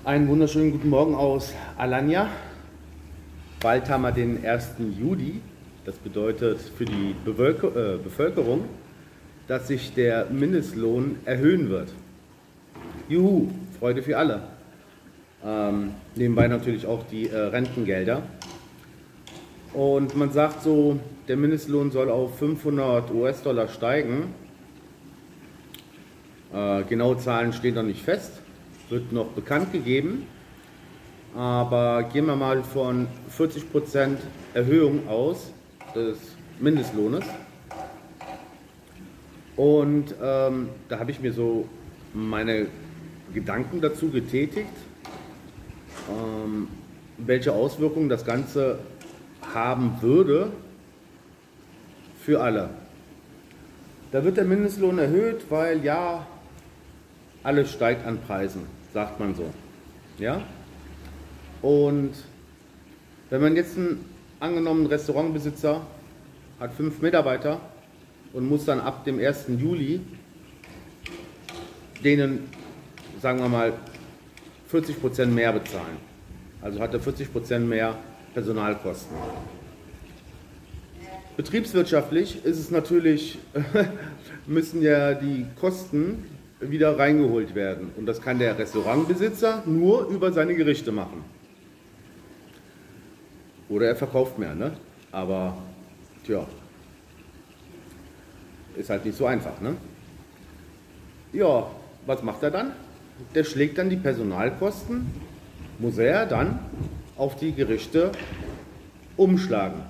Einen wunderschönen guten Morgen aus Alanya. Bald haben wir den 1. Juli. Das bedeutet für die Bevölkerung, dass sich der Mindestlohn erhöhen wird. Juhu, Freude für alle. Nebenbei natürlich auch die Rentengelder. Und man sagt so, der Mindestlohn soll auf 500 US-Dollar steigen. Genaue Zahlen stehen noch nicht fest, wird noch bekannt gegeben. Aber gehen wir mal von 40% Erhöhung aus des Mindestlohnes. Und da habe ich mir so meine Gedanken dazu getätigt, welche Auswirkungen das Ganze haben würde für alle. Da wird der Mindestlohn erhöht, weil ja, alles steigt an Preisen, sagt man so. Ja? Und wenn man jetzt einen angenommenen Restaurantbesitzer hat 5 Mitarbeiter und muss dann ab dem 1. Juli denen, sagen wir mal, 40% mehr bezahlen. Also hat er 40% mehr Personalkosten. Betriebswirtschaftlich ist es natürlich, müssen ja die Kosten wieder reingeholt werden. Und das kann der Restaurantbesitzer nur über seine Gerichte machen. Oder er verkauft mehr, ne? Aber, tja, ist halt nicht so einfach, ne? Ja, was macht er dann? Der schlägt dann die Personalkosten, muss er dann auf die Gerichte umschlagen.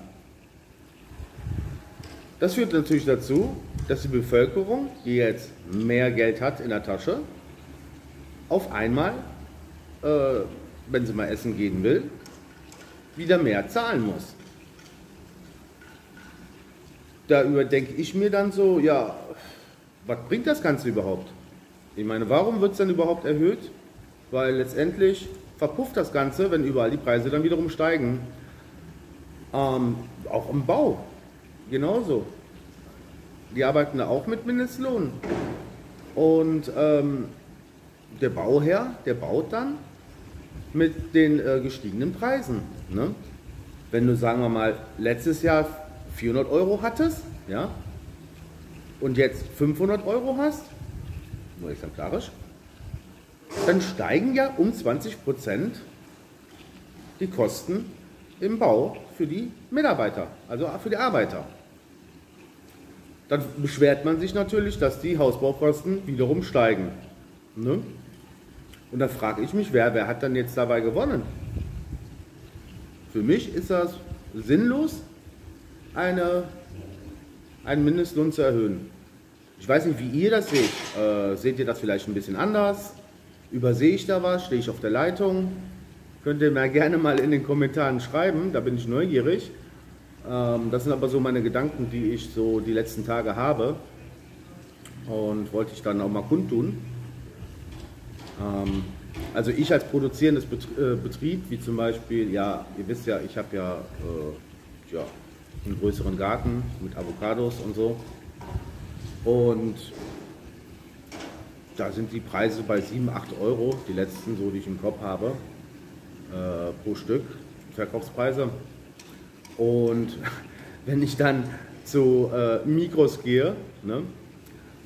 Das führt natürlich dazu, dass die Bevölkerung, die jetzt mehr Geld hat in der Tasche, auf einmal, wenn sie mal essen gehen will, wieder mehr zahlen muss. Da überdenke ich mir dann so, ja, was bringt das Ganze überhaupt? Ich meine, warum wird es dann überhaupt erhöht? Weil letztendlich verpufft das Ganze, wenn überall die Preise dann wiederum steigen. Auch im Bau. Genauso. Die arbeiten da auch mit Mindestlohn. Und der Bauherr, der baut dann mit den gestiegenen Preisen. Ne? Wenn du, sagen wir mal, letztes Jahr 400 Euro hattest, ja, und jetzt 500 Euro hast, nur exemplarisch, dann steigen ja um 20% die Kosten im Bau für die Mitarbeiter, also für die Arbeiter. Dann beschwert man sich natürlich, dass die Hausbaukosten wiederum steigen. Ne? Und da frage ich mich, wer hat dann jetzt dabei gewonnen? Für mich ist das sinnlos, einen Mindestlohn zu erhöhen. Ich weiß nicht, wie ihr das seht. Seht ihr das vielleicht ein bisschen anders? Übersehe ich da was? Stehe ich auf der Leitung? Könnt ihr mir gerne mal in den Kommentaren schreiben, da bin ich neugierig. Das sind aber so meine Gedanken, die ich so die letzten Tage habe und wollte ich dann auch mal kundtun. Also ich als produzierendes Betrieb, wie zum Beispiel, ja, ihr wisst ja, ich habe ja, einen größeren Garten mit Avocados und so, und da sind die Preise bei 7, 8 Euro, die letzten, so die ich im Kopf habe, pro Stück, Verkaufspreise. Und wenn ich dann zu Migros gehe, ne,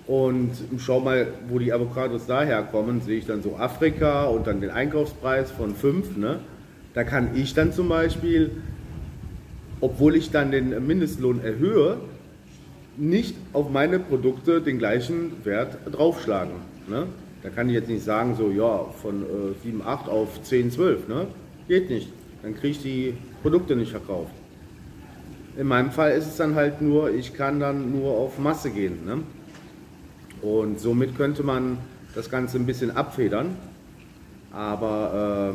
und schau mal, wo die Avocados daherkommen, sehe ich dann so Afrika und dann den Einkaufspreis von 5. Ne, da kann ich dann zum Beispiel, obwohl ich dann den Mindestlohn erhöhe, nicht auf meine Produkte den gleichen Wert draufschlagen. Ne? Da kann ich jetzt nicht sagen, so ja, von 7, 8 auf 10, 12. Ne? Geht nicht. Dann kriege ich die Produkte nicht verkauft. In meinem Fall ist es dann halt nur, ich kann dann nur auf Masse gehen. Ne? Und somit könnte man das Ganze ein bisschen abfedern. Aber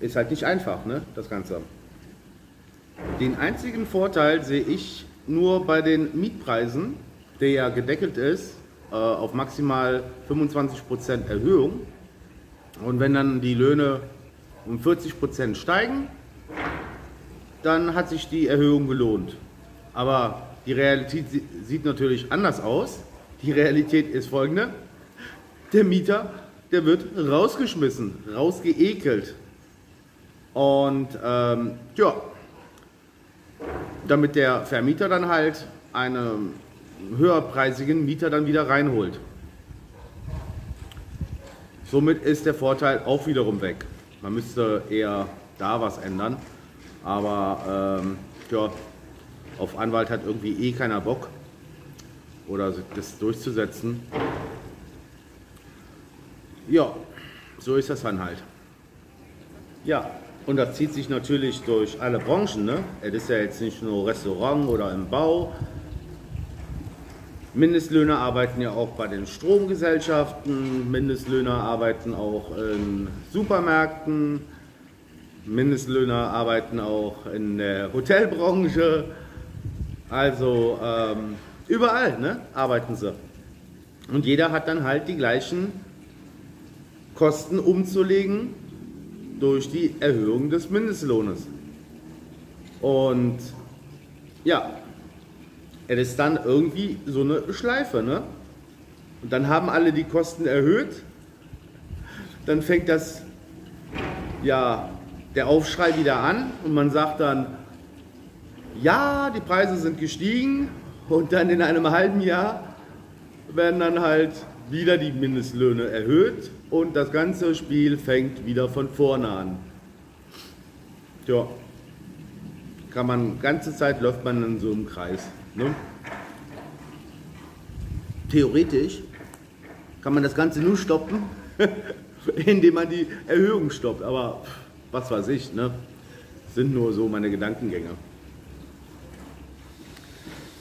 ist halt nicht einfach, ne, das Ganze. Den einzigen Vorteil sehe ich nur bei den Mietpreisen, der ja gedeckelt ist auf maximal 25% Erhöhung. Und wenn dann die Löhne um 40% steigen, dann hat sich die Erhöhung gelohnt. Aber die Realität sieht natürlich anders aus. Die Realität ist folgende: Der Mieter der wird rausgeschmissen, rausgeekelt. Und ja, damit der Vermieter dann halt einen höherpreisigen Mieter dann wieder reinholt. Somit ist der Vorteil auch wiederum weg. Man müsste eher da was ändern, aber ja, auf Anwalt hat irgendwie eh keiner Bock oder das durchzusetzen. Ja, so ist das dann halt. Ja, und das zieht sich natürlich durch alle Branchen, ne? Es ist ja jetzt nicht nur Restaurant oder im Bau. Mindestlöhner arbeiten ja auch bei den Stromgesellschaften, Mindestlöhner arbeiten auch in Supermärkten, Mindestlöhner arbeiten auch in der Hotelbranche, also überall, ne, arbeiten sie. Und jeder hat dann halt die gleichen Kosten umzulegen durch die Erhöhung des Mindestlohnes. Und ja, es ist dann irgendwie so eine Schleife, ne? Und dann haben alle die Kosten erhöht, dann fängt das, ja, der Aufschrei wieder an und man sagt dann, ja, die Preise sind gestiegen und dann in einem halben Jahr werden dann halt wieder die Mindestlöhne erhöht und das ganze Spiel fängt wieder von vorne an. Ja, ganze Zeit läuft man in so einem Kreis. Ne? Theoretisch kann man das Ganze nur stoppen, indem man die Erhöhung stoppt, aber was weiß ich, ne? Sind nur so meine Gedankengänge.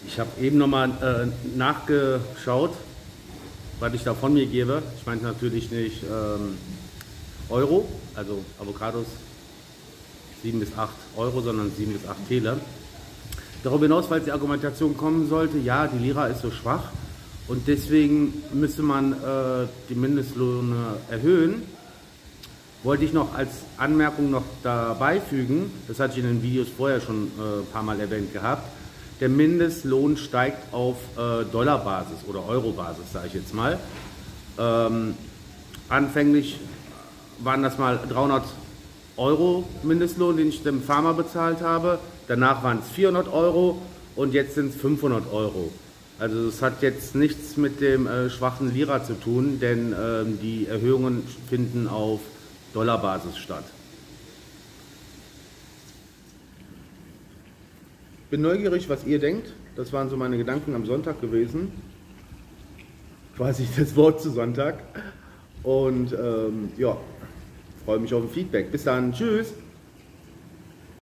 Ich habe eben nochmal nachgeschaut, was ich da von mir gebe. Ich meine natürlich nicht Euro, also Avocados 7 bis 8 Euro, sondern 7 bis 8 Täler. Darüber hinaus, falls die Argumentation kommen sollte, ja, die Lira ist so schwach und deswegen müsste man die Mindestlöhne erhöhen, wollte ich noch als Anmerkung noch dabei fügen, das hatte ich in den Videos vorher schon ein paar Mal erwähnt gehabt, der Mindestlohn steigt auf Dollarbasis oder Eurobasis, sage ich jetzt mal. Anfänglich waren das mal 300 Euro Mindestlohn, den ich dem Farmer bezahlt habe. Danach waren es 400 Euro und jetzt sind es 500 Euro. Also es hat jetzt nichts mit dem schwachen Lira zu tun, denn die Erhöhungen finden auf Dollarbasis statt. Bin neugierig, was ihr denkt. Das waren so meine Gedanken am Sonntag gewesen. Quasi das Wort zu Sonntag. Und ja, freue mich auf ein Feedback. Bis dann. Tschüss.